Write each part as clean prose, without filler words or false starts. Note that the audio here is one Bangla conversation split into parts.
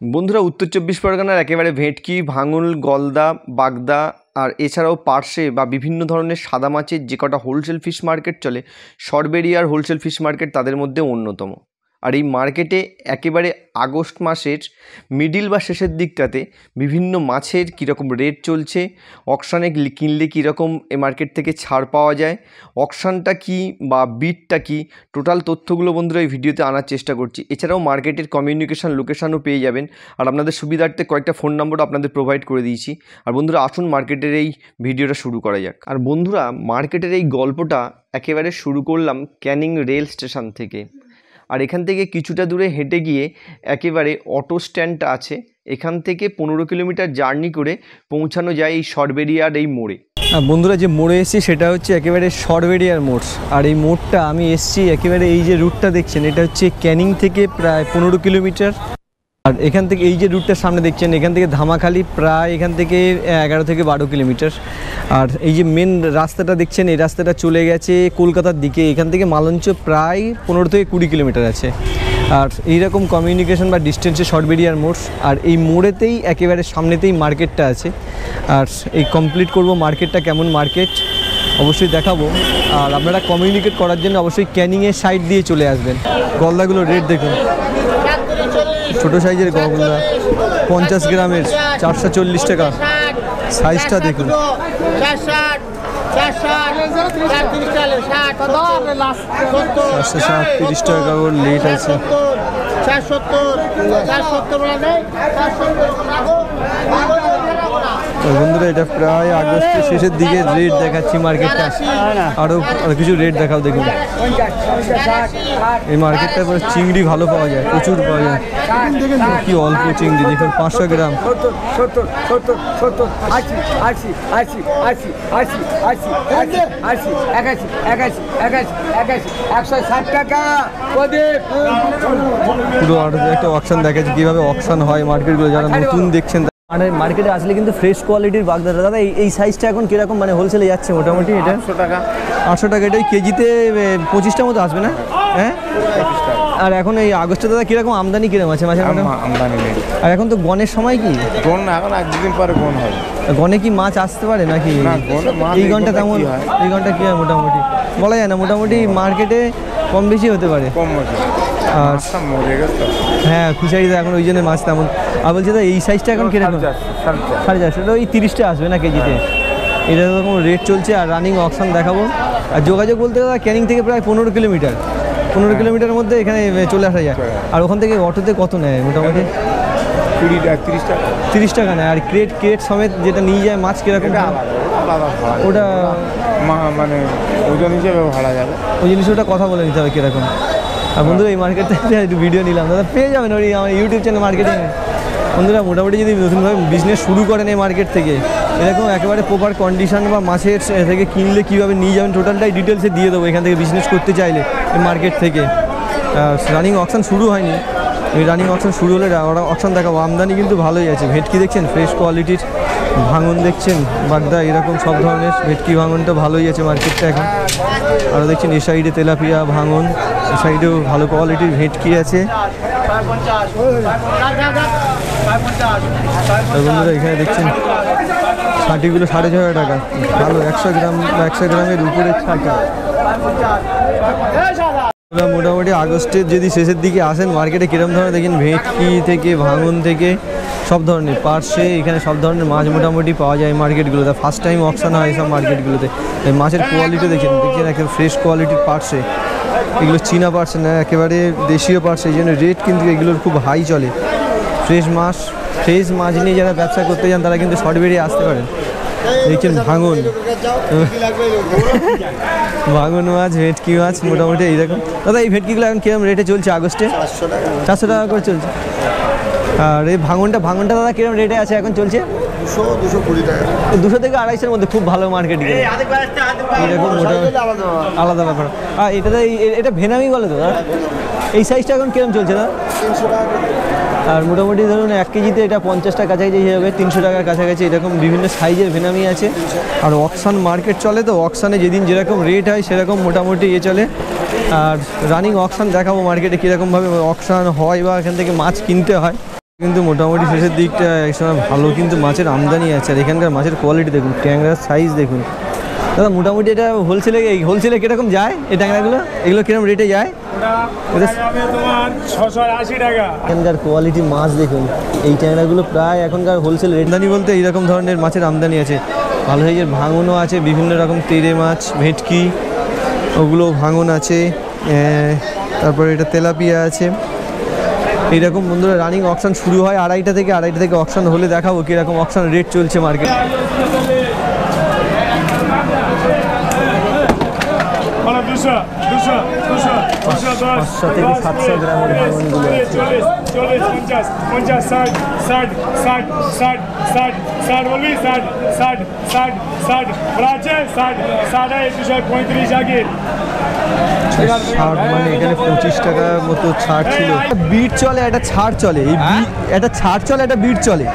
বন্ধুরা, উত্তর চব্বিশ পরগনার একেবারে ভেটকি, ভাঙুল, গলদা, বাগদা আর এছাড়াও পার্শে বা বিভিন্ন ধরনের সাদা মাছের যে কটা হোলসেল ফিশ মার্কেট চলে, সরবেরিয়ার হোলসেল ফিশ মার্কেট তাদের মধ্যে অন্যতম। আর এই মার্কেটে একেবারে আগস্ট মাসের মিডিল বা শেষের দিকটাতে বিভিন্ন মাছের কীরকম রেট চলছে, অকশানে কিনলে কীরকম এ মার্কেট থেকে ছাড় পাওয়া যায়, অকশানটা কী বা বিটটা কী, টোটাল তথ্যগুলো বন্ধুরা এই ভিডিওতে আনার চেষ্টা করছি। এছাড়াও মার্কেটের কমিউনিকেশান লোকেশানও পেয়ে যাবেন, আর আপনাদের সুবিধার্থে কয়েকটা ফোন নম্বরও আপনাদের প্রোভাইড করে দিয়েছি। আর বন্ধুরা, আসুন মার্কেটের এই ভিডিওটা শুরু করা যাক। আর বন্ধুরা, মার্কেটের এই গল্পটা একেবারে শুরু করলাম ক্যানিং রেল স্টেশন থেকে। আর এখান থেকে কিছুটা দূরে হেঁটে গিয়ে একেবারে অটো স্ট্যান্ডটা আছে, এখান থেকে 15 কিলোমিটার জার্নি করে পৌঁছানো যায় এই সরবেরিয়ার এই মোড়ে। বন্ধুরা, যে মোড়ে এসেছি সেটা হচ্ছে একেবারে সরবেরিয়ার মোড়। আর এই মোড়টা আমি এসেছি একেবারে এই যে রুটটা দেখছেন, এটা হচ্ছে ক্যানিং থেকে প্রায় 15 কিলোমিটার। আর এখান থেকে এই যে রুটটার সামনে দেখছেন, এখান থেকে ধামাখালি প্রায় এখান থেকে 11 থেকে 12 কিলোমিটার। আর এই যে মেন রাস্তাটা দেখছেন, এই রাস্তাটা চলে গেছে কলকাতার দিকে। এখান থেকে মালঞ্চ প্রায় 15 থেকে 20 কিলোমিটার আছে। আর এইরকম কমিউনিকেশন বা ডিস্টেন্সে সরবেরিয়ার মোড়। আর এই মোড়েতেই একেবারে সামনেতেই মার্কেটটা আছে। আর এই কমপ্লিট করব মার্কেটটা কেমন মার্কেট অবশ্যই দেখাবো। আর আপনারা কমিউনিকেট করার জন্য অবশ্যই ক্যানিংয়ের সাইড দিয়ে চলে আসবেন। গলদাগুলো রেট দেখুন, ছোটো সাইজের গলদা 50 গ্রামের 440 টাকা। সাইজটা দেখুন, 430 টাকা ওর লেট আছে। বন্ধুরা, এটা প্রায় আগস্টের শেষের দিকে রেট দেখাচ্ছি মার্কেটটা। আরও কিছু রেট দেখাও দেখুন। এই মার্কেটটা এবার চিংড়ি ভালো পাওয়া যায়, প্রচুর পাওয়া যায়। কি অল্প চিংড়ি দেখুন, 500 গ্রাম 160 টাকা। পুরো একটা অকশন দেখাচ্ছি কীভাবে অকশন হয় মার্কেটগুলো, যারা নতুন দেখছেন। মানে মার্কেটে আসলে কিন্তু ফ্রেশ কোয়ালিটির বাগদাটা। দাদা, এই সাইজটা এখন কীরকম মানে হোলসেলে যাচ্ছে মোটামুটি? এটা 800 টাকা। 800 টাকা। এটাই কেজিতে 25টার মতো আসবে না? হ্যাঁ। আর এখন এই আগস্টে দাদা কীরকম আমদানি কীরকম আছে মাছের? আমদানি নেই। আর এখন তো গনের সময়, কি গন এখন 1-2 দিন পরে গন হবে। গনে কি মাছ আসতে পারে নাকি? এই ঘন্টা তেমন, এই ঘন্টা কী হয় মোটামুটি বলা যায় না। মোটামুটি মার্কেটে কম বেশি হতে পারে। আর হ্যাঁ, ফিশারিতে এখন ওই জন্য মাছ তেমন। আর বলছি দাদা, এই সাইজটা এখন কিরকম? 450। ওই 30টা আসবে না কেজিতে? এটা তো রেট চলছে। আর রানিং অকশন দেখাবো। আর যোগাযোগ বলতে দাদা, ক্যানিং থেকে প্রায় 15 কিলোমিটার। 15 কিলোমিটারের মধ্যে এখানে চলে আসা যায়। আর ওখান থেকে অটোতে কত নেয় মোটামুটি? 20 টাকা 30 টাকা নেয়। আর ক্রেট সমেত যেটা নিয়ে যায় মাছ কীরকম? ওটা মানে ওজন হিসেবে ভাড়া যাবে। ওই জিনিস ওটা কথা বলে নিতে হবে কীরকম। আর বন্ধুরা, এই মার্কেট থেকে একটু ভিডিও নিলাম দাদা, পেয়ে যাবেন ওই আমার ইউটিউব চ্যানেল মার্কেটিং। বন্ধুরা, মোটামুটি যদি নতুনভাবে বিজনেস শুরু করেন এই মার্কেট থেকে, এরকম একেবারে প্রপার কন্ডিশন বা মাছের থেকে কিনলে কীভাবে নিয়ে যাবেন টোটালটাই ডিটেলসে দিয়ে দেবো এখান থেকে বিজনেস করতে চাইলে এই মার্কেট থেকে। রানিং অকশন শুরু হয়নি, এই রানিং অকশন শুরু হলে অকশন দেখাবো। আমদানি কিন্তু ভালোই আছে। ভেটকি দেখছেন ফ্রেশ কোয়ালিটির, ভাঙন দেখছেন, বাগদা, এরকম সব ধরনের ভেটকি ভাঙনটা ভালোই আছে মার্কেটটা এখন। আরও দেখছেন এই সাইডে তেলাপিয়া, ভাঙন, এই সাইডেও ভালো কোয়ালিটির ভেটকি আছে। বন্ধুরা, এখানে দেখছেন ছাটিগুলো 6,500 টাকা। ভালো 100 গ্রাম বা 100 গ্রামের উপরে ছাটি। মোটামুটি আগস্টের যদি শেষের দিকে আসেন মার্কেটে কীরকম ধরনের দেখেন, ভেটকি থেকে ভাঙন থেকে সব ধরনের পার্শে, এখানে সব ধরনের মাছ মোটামুটি পাওয়া যায় মার্কেটগুলোতে। ফার্স্ট টাইম অকশন হয় এইসব মার্কেটগুলোতে। এই মাছের কোয়ালিটি দেখেন একেবারে ফ্রেশ কোয়ালিটির পার্শে। এগুলো চীনা পার্শে না, একেবারে দেশীয় পার্শে। এই জন্য রেট কিন্তু এগুলোর খুব হাই চলে। ফ্রেশ মাছ নিয়ে যারা ব্যবসা করতে যান তারা কিন্তু সরবেরিয়া আসতে পারেন। দেখছেন ভাঙন মাছ, ভেটকি মাছ মোটামুটি এইরকম। দাদা, এই ভেটকিগুলো এখন কিরকম রেটে চলছে আগস্টে? 400 টাকা করে চলছে। আর এই ভাঙনটা দাদা কিরকম রেটে আছে এখন চলছে? 220 টাকা। 200 থেকে 250-এর মধ্যে খুব ভালো মার্কেট। এরকম মোটামুটি আলাদা ব্যাপার। আর এটা ভেনামি বলে তো দাদা? এই সাইজটা এখন কিরকম চলছে দাদা? 300 টাকা। আর মোটামুটি ধরুন 1 কেজিতে এটা 50 টাকা কাছাকাছি হবে, 300 টাকার কাছাকাছি। এরকম বিভিন্ন সাইজের ভেনামি আছে। আর অকশন মার্কেট চলে তো, অকশানে যেদিন যেরকম রেট হয় সেরকম মোটামুটি চলে। আর রানিং অকশন দেখাবো মার্কেটে কীরকমভাবে অকশন হয় বা এখান থেকে মাছ কিনতে হয়। কিন্তু মোটামুটি শেষের দিকটা একসময় ভালো কিন্তু মাছের আমদানি আছে, আর এখানকার মাছের কোয়ালিটি দেখুন, ট্যাংরার সাইজ দেখুন। দাদা মোটামুটি এটা হোলসেলে কীরকম যায় এই ট্যাংরাগুলো, এগুলো কীরকম রেটে যায়? তোমার 680 টাকা। এখানকার কোয়ালিটি মাছ দেখুন, এই ট্যাংরাগুলো প্রায় এখনকার হোলসেল আমদানি বলতে এইরকম ধরনের মাছের আমদানি আছে। ভালো সাইজের ভাঙনও আছে, বিভিন্ন রকম তেড়ে মাছ, ভেটকি, ওগুলো ভাঙন আছে। তারপরে এটা তেলাপিয়া আছে। এইরকম বন্ধুরা রানিং অকশন শুরু হয় 2:30 থেকে, 2:30 থেকে অকশন হলে দেখাবো কীরকম অকশন রেট চলছে মার্কেট। 500 থেকে 700 গ্রামের ভাঙনগুলো আছে। 40, 50, 50, 60, 60, 60, 60, 60, 60 বলবি, 60, 60, 60, 60, বলা আছে 60, 60, 235 আগে। ছাড় মানে এখানে 25 টাকা মতো ছাড় ছিল। বিট চলে, একটা ছাড় চলে, এই একটা ছাড় চলে, একটা বিট চলে।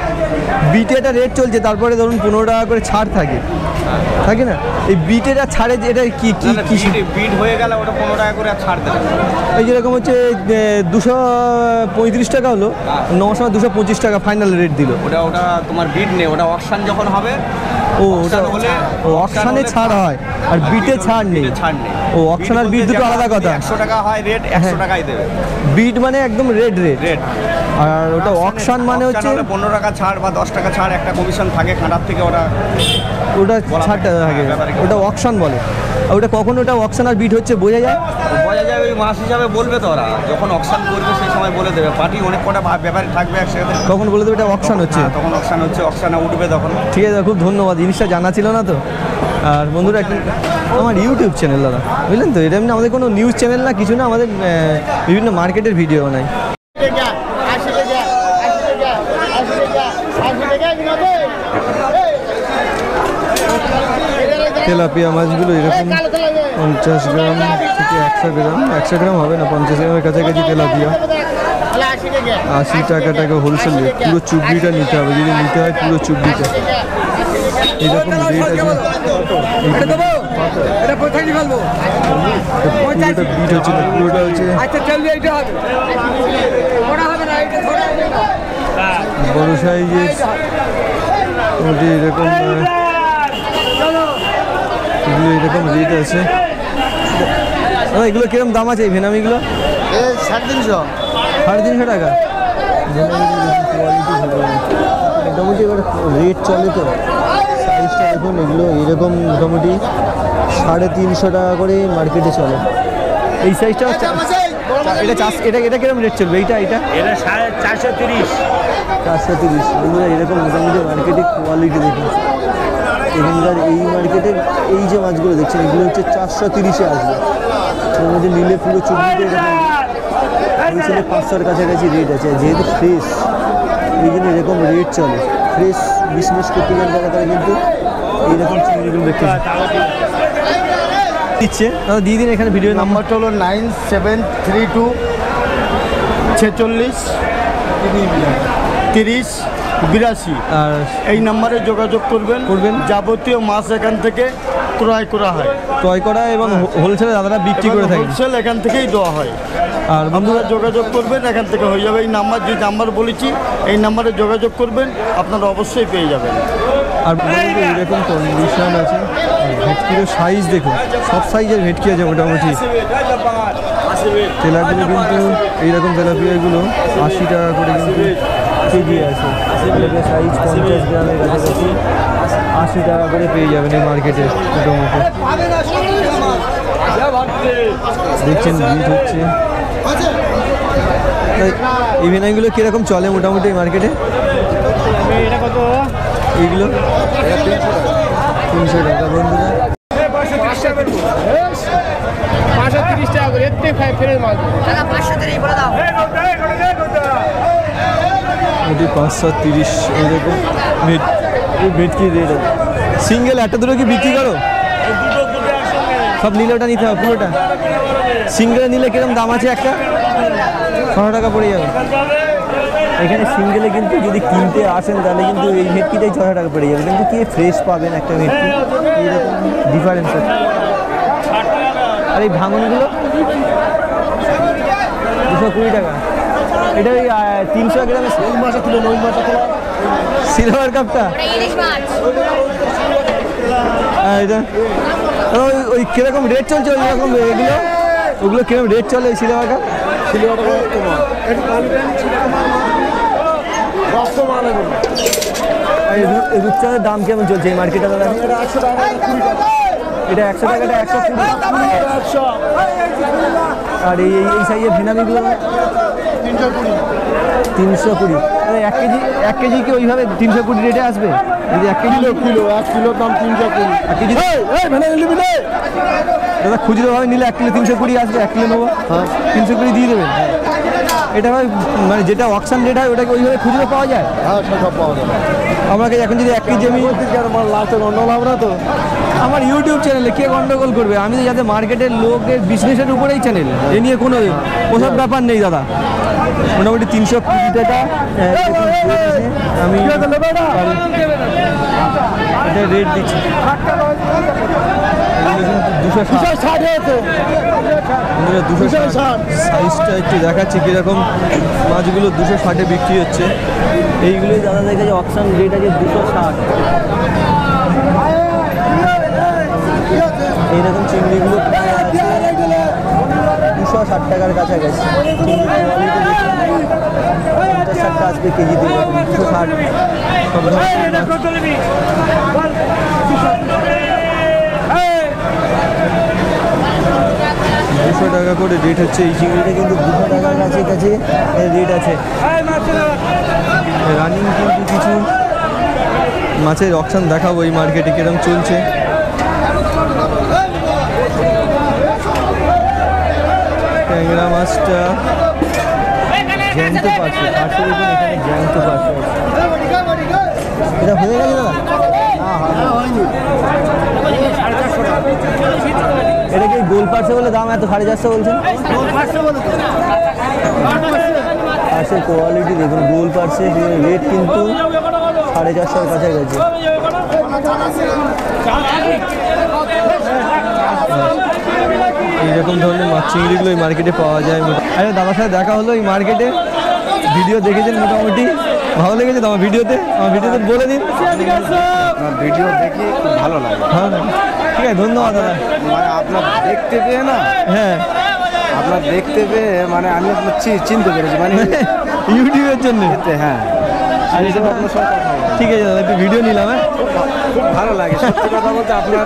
বিটে একটা রেট চলছে, তারপরে ধরুন 15 টাকা করে ছাড় থাকে না? এই বিটের আর ছাড়ে এটা কি বিট হয়ে গেলে ওটা 15 টাকা করে ছাড় দেবে। এই যেরকম হচ্ছে 235 টাকা হলো, 9 সময় 225 টাকা ফাইনাল রেট দিল। ওটা তোমার বিট নেই, ওটা অকশন যখন হবে। ও ওটা হলে অকশনে ছাড় হয়, আর বিটে ছাড় নেই। ও অকশন আর বিট দুটো আলাদা কথা। 100 টাকা হয় রেট, 100 টাকাই দেবে। বিট মানে একদম রেট, আর ওটা অকশন মানে হচ্ছে 15 টাকা ছাড় বা 10 টাকা ছাড়, একটা কমিশন থাকে খাঁটার থেকে, ওটা ছাড়টা থাকে, ওটা অকশন বলে। আর ওটা কখন ওটা অকশন আর বিট হচ্ছে বোঝা যায় ওই মাস হিসাবে বলবে তো ওরা, যখন অকশন করবে সেই সময় বলে দেবে। পার্টি অনেক কটা ব্যাপারে থাকবে একসাথে, তখন বলে দেবে এটা অকশন হচ্ছে, তখন অকশন হচ্ছে, অকশনে উঠবে তখন। ঠিক আছে, খুব ধন্যবাদ, জিনিসটা জানা ছিল না তো। আর বন্ধুরা আমার ইউটিউব চ্যানেল দাদা, বুঝলেন তো, এটা এমনি আমাদের কোনো নিউজ চ্যানেল না, কিছু না, আমাদের বিভিন্ন মার্কেটের ভিডিও বানাই। তেলাপিয়া মাছগুলো এরকম 50 গ্রাম থেকে 100 গ্রাম, 100 গ্রাম হবে না, 50 গ্রামের কাছাকাছি তেলাপিয়া 80 টাকা হোলসেল রেট। পুরো চুবড়িটা নিতে হবে, যদি নিতে হয় পুরো চুবড়িটা। এইরকম রেট আছে। পুরোটা বিট হচ্ছে না, পুরোটা হচ্ছে বড় সাইজের। মোটামুটি এরকম এরকম রেট আছে। এগুলো কিরকম দাম আছে এই ভেনামিগুলো? 350 350 টাকা। মোটামুটি এবার রেট চলে তো, সাইজটা দেখুন, এগুলো এরকম মোটামুটি 350 টাকা করে মার্কেটে চলে। এই সাইজটা এটা কিরকম রেট চলবে? এটা 430। 430 এরকম মোটামুটি মার্কেটে কোয়ালিটি দেখুন। এখানকার এই মার্কেটের এই যে মাছগুলো দেখছেন, এগুলো হচ্ছে 430-এ আসবে। এর মধ্যে নিলে পুরো চুবড়িতে এরকম হোলসেলে 500-এর কাছাকাছি রেট আছে। যেহেতু ফ্রেশ, এই জন্য এরকম রেট চলে। ফ্রেশ বিজনেস করতে গেলে তারা কিন্তু এইরকম চিংড়িগুলো দেখতে দিচ্ছে। দাদা দিয়ে দিন, এখানে ভিডিও নাম্বারটা হলো 9732 46 30 82। আর এই নাম্বারে যোগাযোগ করবেন। যাবতীয় মাছ এখান থেকে ক্রয় করা এবং হোলসেলে দাদারা বিক্রি করে থাকে, হোলসেল এখান থেকেই দেওয়া হয়। আর বন্ধুরা যোগাযোগ করবেন, এখান থেকে হয়ে যাবে। এই নাম্বার, যে নাম্বার বলেছি, এই নাম্বারে যোগাযোগ করবেন, আপনারা অবশ্যই পেয়ে যাবেন। আর এরকম কন্ডিশন আছে। ভেটকিরও সাইজ দেখুন, সব সাইজের ভেটকি আছে মোটামুটি। তেলাপিয়া কিন্তু এইরকম তেলাপিয়াগুলো 80 টাকা করে কিন্তু কেজি আছে। তেলাপিয়া সাইজ 50 গ্রামের কাছাকাছি 80 টাকা করে পেয়ে যাবেন এই মার্কেটে মোটামুটি। দেখছেন বিট হচ্ছে। এই ভেনাইগুলো কীরকম চলে মোটামুটি মার্কেটে? এইগুলো 300 টাকা। বন্ধুরা 530 টাকা করে এতে ফেরে মাছ। টাকা 530 বলে দাও। 530 এরকম ভেটকি রেট আছে। সিঙ্গেল একটা দুটো কি বিক্রি করো? সব নিলে ওটা নিতে হবে পুরোটা। সিঙ্গেলে নিলে কিরকম দাম আছে? একটা 600 টাকা পড়ে যাবে। এখানে সিঙ্গেলে কিন্তু যদি কিনতে আসেন তাহলে কিন্তু এই ভেটকিটাই 600 টাকা পড়ে যাবে, কিন্তু কি ফ্রেশ পাবেন একটা ভেটকি, এইরকম ডিফারেন্স আছে। আর এই ভাঙনগুলো 220 টাকা। এটা ওই 300 গ্রামের ওই মাসে তুলে ওই মাসে তোলা সিলভার কাপটা। ইলিশ মাছ এটা ওই কিরকম রেট চলছে ওই রকম এগুলো, ওগুলো কিরকম রেট চলে ওই সিলভার কাপ? রূপচাঁদের দাম কেমন চলছে এই মার্কেটে দাদা? এটা 100 টাকাটা 120। আর এই এই সাইজের ভেনামিগুলো 320। 1 কেজি কি ওইভাবে 320 রেটে আসবে? যদি 1 কেজি কিলো 1 কিলোর দাম 320। 1 কেজি দাদা খুচরোভাবে নিলে 1 কিলো 320 আসবে। 1 কিলো নেবো, 320 দিয়ে দেবেন। এটা হয় মানে যেটা অকশন রেট হয় ওটাকে ওইভাবে খুচরো পাওয়া যায়? হ্যাঁ সব পাওয়া যাবে। আমাকে এখন যদি 1 কেজি আমি লাস্টে গন্ডগোল হবে না তো? আমার ইউটিউব চ্যানেলে কে গন্ডগোল করবে? আমি তো যাতে মার্কেটের লোকের বিজনেসের উপরেই চ্যানেল, এ নিয়ে কোনো ওসব ব্যাপার নেই দাদা। মোটামুটি 320 টাকা আমি এটা রেট দিচ্ছি। 260 সাইজটা একটু দেখাচ্ছি কীরকম মাছগুলো। 260-এ বিক্রি হচ্ছে। এইগুলোই দাদা দেখেছে অকশন রেট আছে 260। এইরকম চিংড়িগুলো 260 টাকার কাছাকাছি। চিংড়ি কোয়ালিটি দেখুন 50-60 টাকা আসবে কেজিতে, 260 সব ধরনের 200 টাকা করে রেট হচ্ছে। এই চিংড়িটা কিন্তু 200 টাকার কাছাকাছি রেট আছে। রানিং কিন্তু কিছু মাছের অকশন দেখাবো এই মার্কেটে কিরকম চলছে। ট্যাংরা মাছটা জ্যান্ত পাশে দেখুন, এখানে জ্যান্ত পাশে এটা হয়ে গেছে দাদা? এটা কি গোল পার্সে বলে দাম এত 450 বলছেন? পার্সের কোয়ালিটি দেখুন, গোল পার্সে রেট কিন্তু 450-এর কাছাকাছি। এইরকম ধরনের মাছ চিংড়িগুলো এই মার্কেটে পাওয়া যায়। আরে দাদার সাথে দেখা হলো এই মার্কেটে, ভিডিও দেখেছেন মোটামুটি ভালো লেগেছে তো আমার ভিডিওতে? আমার ভিডিওতে বলে দিন। ভিডিও দেখি খুব ভালো লাগে। হ্যাঁ ঠিক আছে, ধন্যবাদ দাদা। মানে আপনার দেখতে পেয়ে না, হ্যাঁ আপনার দেখতে পেয়ে মানে আমি আপনার চিনতে পেরেছি মানে ইউটিউবের জন্য। হ্যাঁ আর এটা আপনার সাথে কথা বলবো। ঠিক আছে দাদা, একটু ভিডিও নিলাম। হ্যাঁ খুব ভালো লাগে, সত্যি কথা বলতে আপনার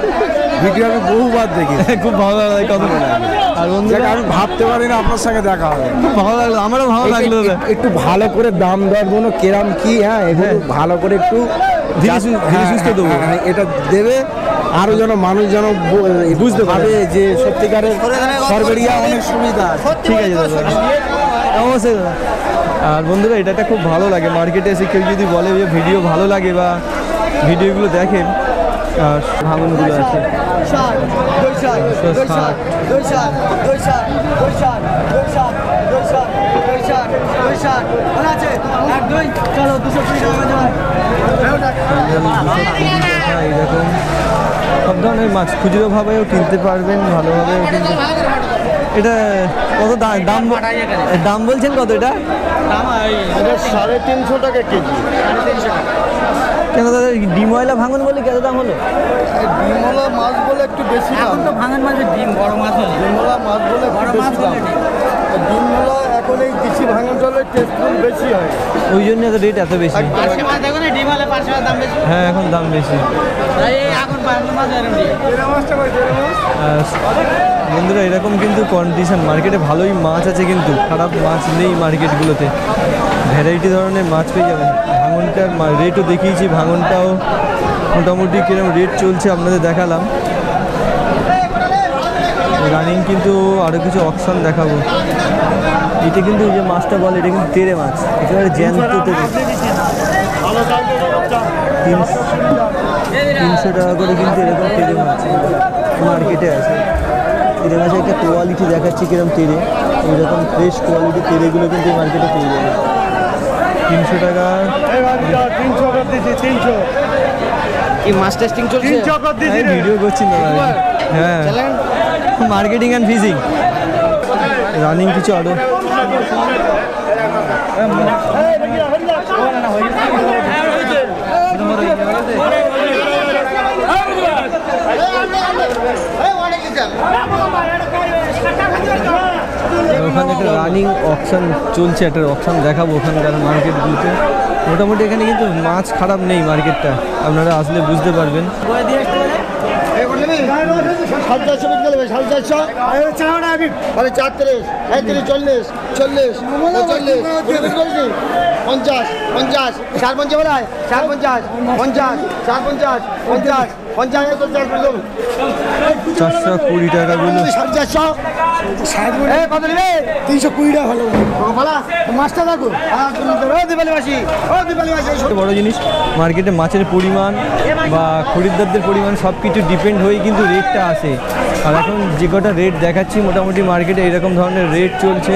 ভিডিও আমি বহুবার দেখি, খুব ভালো লাগলো এই কথা। আর বন্ধুরা আমি ভাবতে পারি না আপনার সঙ্গে দেখা হবে। খুব ভালো লাগলো, আমারও ভালো লাগলো দাদা। একটু ভালো করে দাম দর বলো কেরাম কি, হ্যাঁ এগুলো ভালো করে একটু ধীরে সুস্থে দেবো। এটা দেবে আরো যেন মানুষ যেন বুঝতে পারে যে সত্যিকারের সরবেরিয়া অনেক সুবিধা। ঠিক আছে দাদা, অবশ্যই দাদা। আর বন্ধুরা এটা খুব ভালো লাগে মার্কেটে এসে কেউ যদি বলে যে ভিডিও ভালো লাগে বা ভিডিওগুলো দেখেন। আর ভাঙনগুলো আছে 220 এইরকম সব ধরনের মাছ খুচরোভাবেও কিনতে পারবেন, ভালোভাবেও কিনতে। এটা কত দাম বলছেন কত? এটা 350 টাকা কেজি। কেন দাদা ডিমওয়ালা ভাঙন বলে কত দাম হলো? ডিমওয়ালা মাছ বলে একটু বেশি দাম। ভাঙন মাছের ডিম বড় মাছ হলে ডিমওয়ালা মাছ বলে বড় মাছ দাম। ডিমওয়ালা এখন এই দেশি ভাঙন জলে টেস্টফুল বেশি হয়, ওই জন্য তো রেট এত বেশি। দেখুন ডিম হলে 500 টাকা দাম বেশি। হ্যাঁ এখন দাম বেশি। এখন মাছ বন্ধুরা এরকম কিন্তু কন্ডিশন মার্কেটে ভালোই মাছ আছে, কিন্তু খারাপ মাছ নেই মার্কেটগুলোতে। ভ্যারাইটি ধরনের মাছ পেয়ে যাবেন। ভাঙনটার রেটও দেখিয়েছি, ভাঙনটাও মোটামুটি কিরকম রেট চলছে আপনাদের দেখালাম। রানিং কিন্তু আরও কিছু অপশন দেখাবো। এটা কিন্তু যে মাছটা বলে এটা কিন্তু তেরে মাছ, একেবারে জ্যান্ত তেরে। 300 টাকা করে কিন্তু এরকম তেরে মাছ মার্কেটে আছে। তেরে মাছের একটা কোয়ালিটি দেখাচ্ছি কিরকম তেরে, এইরকম ফ্রেশ কোয়ালিটি তেরেগুলো কিন্তু এই মার্কেটে পেয়ে যাবে। 300 টাকা। কি মাছ টেস্টিং চলছে? ভিডিও করছি না হ্যাঁ, মার্কেটিং অ্যান্ড ফিশিং। রানিং কিছু আরও ওখানে একটা রানিং অকশন চলছে, একটা অকশন দেখাবো ওখানকার মার্কেটগুলোতে। মোটামুটি এখানে কিন্তু মাছ খারাপ নেই, মার্কেটটা আপনারা আসলে বুঝতে পারবেন। চারশো 20 টাকা বিল, 320 টাকা ভালো মাছটা দেখো। বড় জিনিস মার্কেটে মাছের পরিমাণ বা খরিদ্দারদের পরিমাণ সব কিছু ডিপেন্ড হয়ে কিন্তু রেটটা আসে। আর এখন যে কটা রেট দেখাচ্ছি মোটামুটি মার্কেটে এরকম ধরনের রেট চলছে।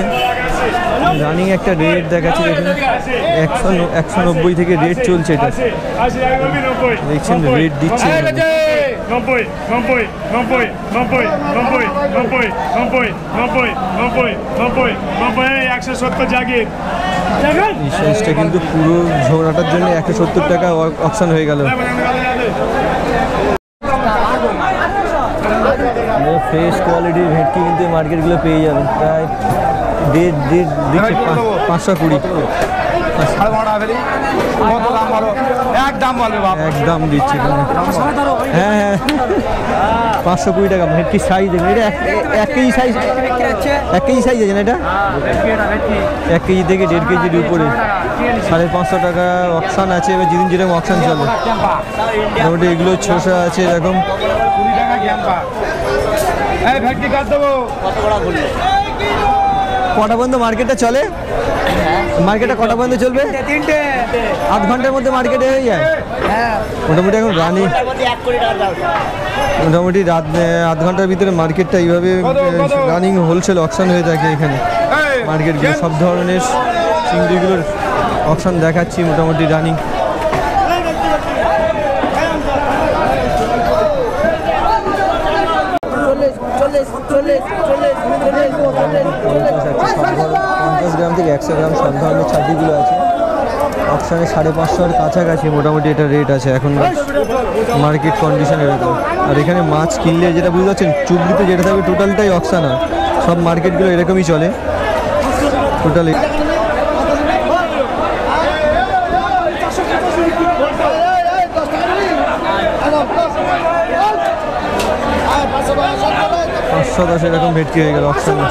রানিং একটা রেট দেখাচ্ছি, দেখুন 190 থেকে রেট চলছে। এটা দেখছেন রেট দিচ্ছে 90, 90, 90, 90, 90, 90, 90, 90, 90, 90, 90, 170 জাগির। এই সাইজটা কিন্তু পুরো ঝোড়াটার জন্য 170 টাকা অপশন হয়ে গেল। ফ্রেশ কোয়ালিটির ভেটকি কিন্তু এই মার্কেটগুলো পেয়ে যাবেন প্রায় 520 একদম দিচ্ছি। হ্যাঁ হ্যাঁ 520 টাকা ভেটকি সাইজ। এটা 1 কেজি সাইজ, 1 কেজি সাইজ আছে না এটা? 1 কেজি থেকে 1.5 কেজির উপরে 550 টাকা অপশান আছে। এবার যেদিন যেরকম অপশান চলে মোটামুটি এগুলো 600 আছে এরকম। কটা পর্যন্ত মার্কেটটা চলে? মার্কেটটা কটা পর্যন্ত চলবে? 3টে, আধ ঘন্টার মধ্যে মার্কেটে হয়ে যায়। মোটামুটি এখন রানি মোটামুটি রাত আধ ঘন্টার ভিতরে মার্কেটটা এইভাবে রানিং হোলসেল অকশন হয়ে থাকে এখানে মার্কেটগুলো। সব ধরনের চিংড়িগুলোর অকশন দেখাচ্ছি মোটামুটি রানিং। গ্রাম থেকে 100 গ্রাম সব ধরনের ছাতিগুলো আছে অপশানে 550-এর কাছাকাছি মোটামুটি এটা রেট আছে এখন মার্কেট কন্ডিশন এরকম। আর এখানে মাছ কিনলে যেটা বুঝতে পারছেন চুবলিতে যেটা থাকবে টোটালটাই অকশান হয়। সব মার্কেটগুলো এরকমই চলে টোটালি। $510 এরকম ভেটকি হয়ে গেল অপশানে।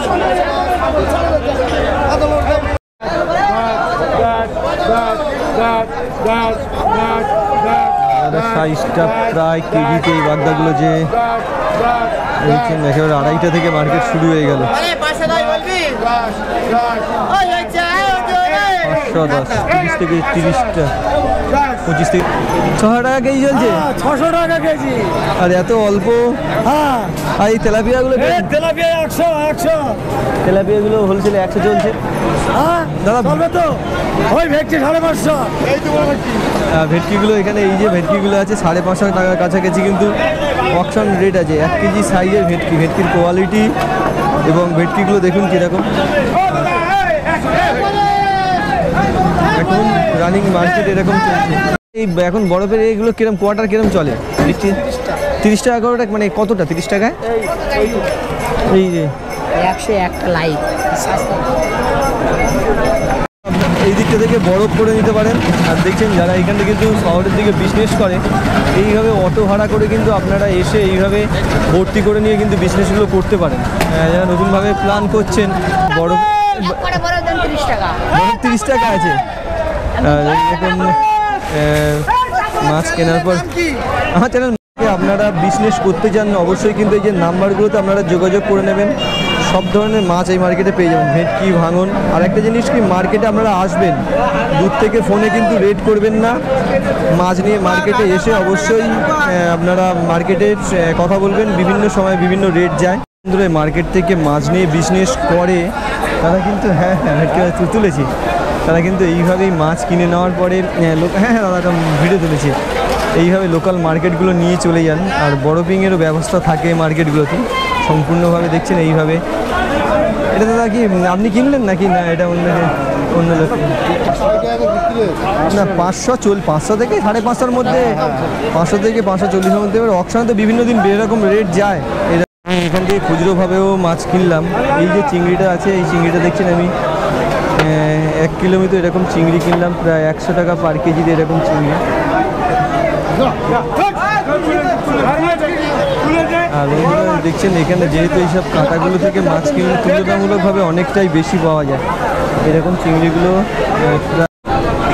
সাইজটা প্রায় কেজিতে এই বাগদাগুলো যে দেখছেন একেবারে 250 থেকে মার্কেট শুরু হয়ে গেল। 510, 30 থেকে 30টা 25 থেকে 600 টাকা কেজি চলছে। 600 টাকা কেজি। আর এত অল্প। হ্যাঁ আর এই তেলাপিয়াগুলো, তেলাপিয়া 100 তেলাপিয়াগুলো হোলসেলে 100 চলছে। হ্যাঁ দাদা বলবে তো ওই ভেটকি 550। ভেটকিগুলো এখানে এই যে ভেটকিগুলো আছে 550 টাকার কাছাকাছি কিন্তু অকশন রেট আছে। 1 কেজি সাইজের ভেটকি, ভেটকির কোয়ালিটি এবং ভেটকিগুলো দেখুন কীরকম। এখন রানিং মার্কেট এরকম চলছে। এই এখন বরফের এইগুলো কিরম কোয়ার্টার কিরম চলে? 30 টাকা করে, মানে কতটা 30 টাকায়? এই যে 101টা লাইট। এই দিকটা থেকে বরফ করে নিতে পারেন। আর দেখছেন যারা এখান থেকে কিন্তু শহরের দিকে বিজনেস করে এইভাবে অটো ভাড়া করে কিন্তু আপনারা এসে এইভাবে ভর্তি করে নিয়ে কিন্তু বিজনেসগুলো করতে পারেন। যারা নতুনভাবে প্ল্যান করছেন বরফ 30 টাকা আছে। এরকম মাছ কেনার পর আমার চ্যানেল আপনারা বিজনেস করতে চান অবশ্যই কিন্তু এই যে নাম্বারগুলোতে আপনারা যোগাযোগ করে নেবেন। সব ধরনের মাছ এই মার্কেটে পেয়ে যাবেন, ভেটকি, ভাঙন। আর একটা জিনিস কি, মার্কেটে আপনারা আসবেন দূর থেকে ফোনে কিন্তু রেট করবেন না। মাছ নিয়ে মার্কেটে এসে অবশ্যই আপনারা মার্কেটের কথা বলবেন। বিভিন্ন সময় বিভিন্ন রেট যায়। মার্কেট থেকে মাছ নিয়ে বিজনেস করে তারা কিন্তু ভেটকি তুলেছি, তারা কিন্তু এইভাবেই মাছ কিনে নেওয়ার পরে দাদা ভিডিও তুলেছি, এইভাবে লোকাল মার্কেটগুলো নিয়ে চলে যান। আর বরফিংয়েরও ব্যবস্থা থাকে মার্কেটগুলোতে সম্পূর্ণভাবে। দেখছেন এইভাবে এটা দাদা কি আপনি কিনলেন নাকি না এটা অন্য লোক? না 500 থেকে 550-র মধ্যে, 500 থেকে 540-এর মধ্যে। এবার অকশানে তো বিভিন্ন দিন এরকম রেট যায়। এখান থেকে খুচরোভাবেও মাছ কিনলাম। এই যে চিংড়িটা আছে, এই চিংড়িটা দেখছেন আমি 1 কিলোমিটার এরকম চিংড়ি কিনলাম, প্রায় 100 টাকা পার কেজিতে এরকম চিংড়ি। আর বন্ধুরা দেখছেন এখানে যেহেতু এইসব কাঁটাগুলো থেকে মাছ কিনলে তুলনামূলকভাবে অনেকটাই বেশি পাওয়া যায় এরকম চিংড়িগুলো।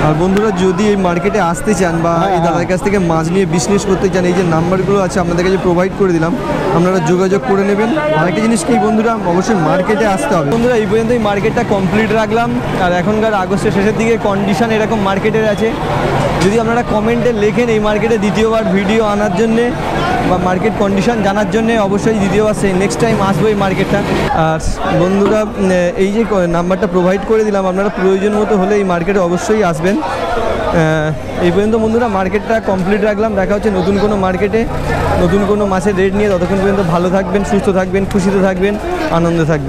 আর বন্ধুরা যদি এই মার্কেটে আসতে চান বা এই দাদার কাছ থেকে মাছ নিয়ে বিজনেস করতে চান, এই যে নাম্বারগুলো আছে আপনাদের কাছে প্রোভাইড করে দিলাম, আপনারা যোগাযোগ করে নেবেন। আরেকটা জিনিস কি বন্ধুরা, অবশ্যই মার্কেটে আসতে হবে। বন্ধুরা এই পর্যন্ত এই মার্কেটটা কমপ্লিট রাখলাম। আর এখনকার আগস্টের শেষের দিকে কন্ডিশন এরকম মার্কেটের আছে। যদি আপনারা কমেন্টে লেখেন এই মার্কেটে দ্বিতীয়বার ভিডিও আনার জন্যে বা মার্কেট কন্ডিশন জানার জন্য, অবশ্যই দ্বিতীয়বার সেই নেক্সট টাইম আসবো এই মার্কেটটা। আর বন্ধুরা এই যে নাম্বারটা প্রোভাইড করে দিলাম, আপনারা প্রয়োজন মতো হলে এই মার্কেটে অবশ্যই আসবেন। এই পর্যন্ত বন্ধুরা মার্কেটটা কমপ্লিট রাখলাম। দেখা হচ্ছে নতুন কোনো মার্কেটে নতুন কোনো মাছের রেট নিয়ে। ততক্ষণ পর্যন্ত ভালো থাকবেন, সুস্থ থাকবেন, খুশিতে থাকবেন, আনন্দে থাকবেন।